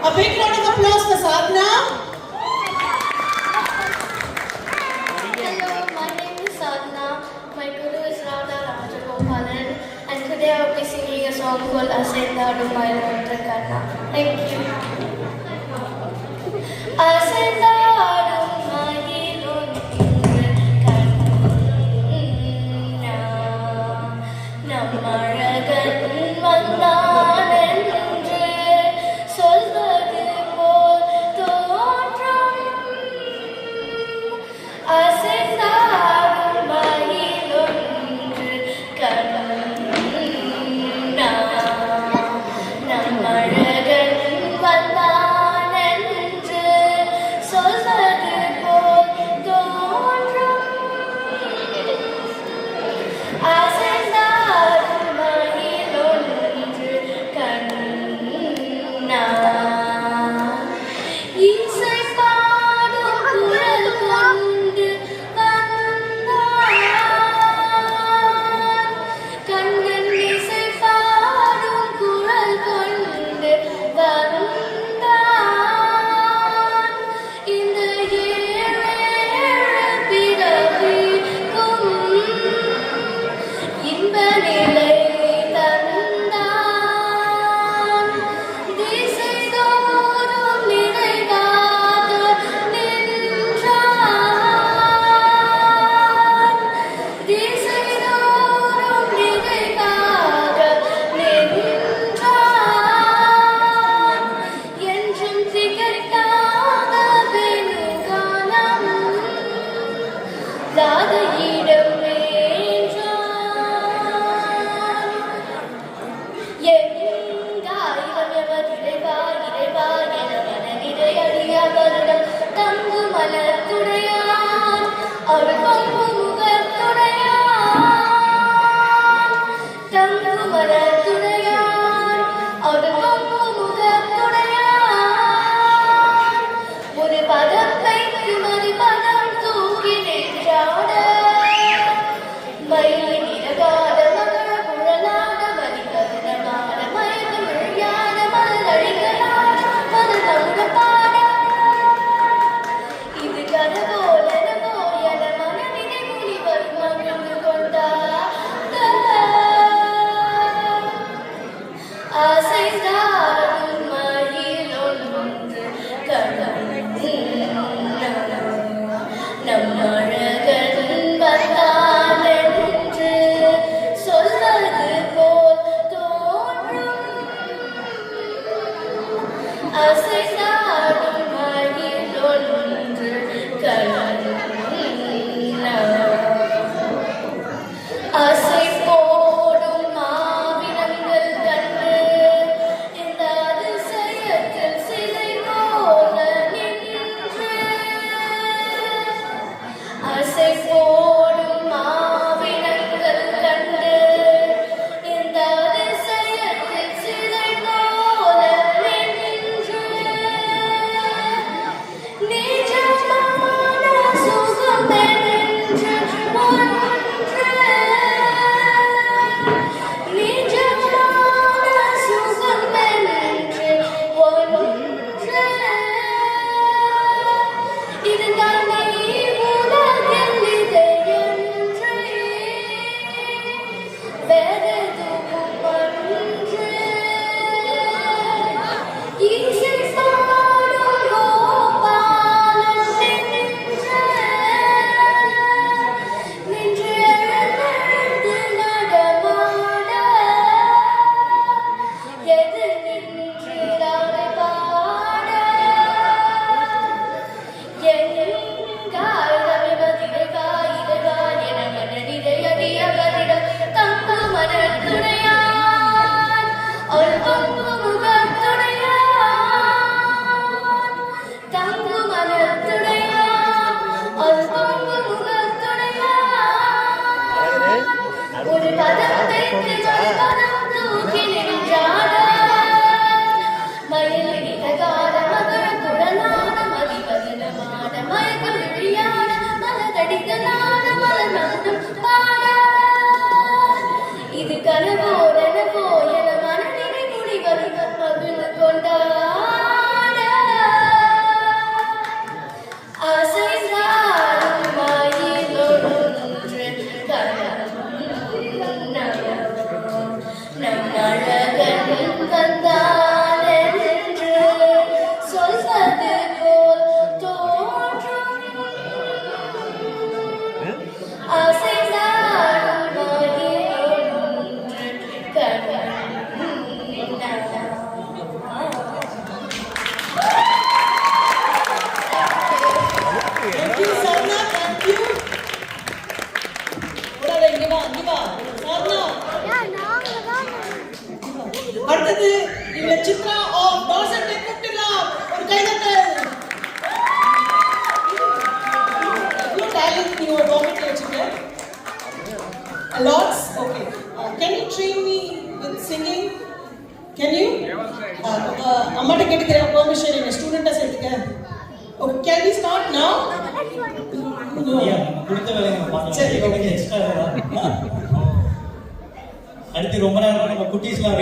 A big round of applause for Sadhna. Hello, my name is Sadhna. My guru is Radha Rajagopalan, and today I will be singing a song called Asendadu Mayilondra. Thank you. Asendadu Mayilondra Nammalagan Vandaan என்று சொல்வது போல் தோன்றும் அசைந்தாடும் மயிலொன்று கண்ணா நம்மழகன் வந்தான் என்று சொல்வது போல் தோன்றும் அசைந்தாடும் மயிலொன்று கண்ணா இசை பாடும் குரல் கொண்டு வந்தான் கண்ணன் இசை பாடும் குரல் கொண்டு வந்தான் இந்த ஏழு பிறவிக்கும் இன்ப நிலை தந்தான் திசை தோறும் நிறைவாக நின்றான் திசை தோறும் நிறைவாக நின்றான் என்றும் திகட்டாத வெண்காலம் ராதையிடம் தங்கு மலத்துடையான் அவள் பங்கு முகத்துடையான் தங்கு மலத்துடையான் அவள் பங்கு முகத்துடையான் ஒரு பதம் வைத்து மறுபதம் தூக்கி நின்றாட மயிலின் இரகாத மகள குழலாட மதிப்பதனமான மயக்கம் விழியான மலர் அழிகளான மலர் தமுட பாட இது கனவோல என மனநிலை மொழி வரும் மகிழ்ந்து கொண்டாட அசைந்தாடும் மயிலொன்று நம்மழகன் வந்தான் என்று சொல்வது போல் தோன்றும் அசைந்தாடும் மயிலொன்று அசை போடும் மாவினங்கள் கண்டு இந்த அதிசயத்தில் சிலை போல நின்று அசை போடும் மாவினங்கள் கண்டு இந்த அதிசயத்தில் சிலை போல நின்று இவங்க சித்ரா ஆஃப் டாசன் டெக்னிக்கலா ஒரு கைதட்டல். You talent you are dominant வச்சுக்க. Lots. Okay. Can you train me with singing? Can you? அம்மாட்ட கேட்டுக்கிறேன் பெர்மிஷன் என்ன ஸ்டூடெண்டா சேர்த்துக்க. Okay, can we start now? கொடுத்த வேலையை பார்க்கலாம். எக்ஸ்ட்ரா அடுத்து ரொம்ப நேரம் நம்ம குட்டீஸ்லாம்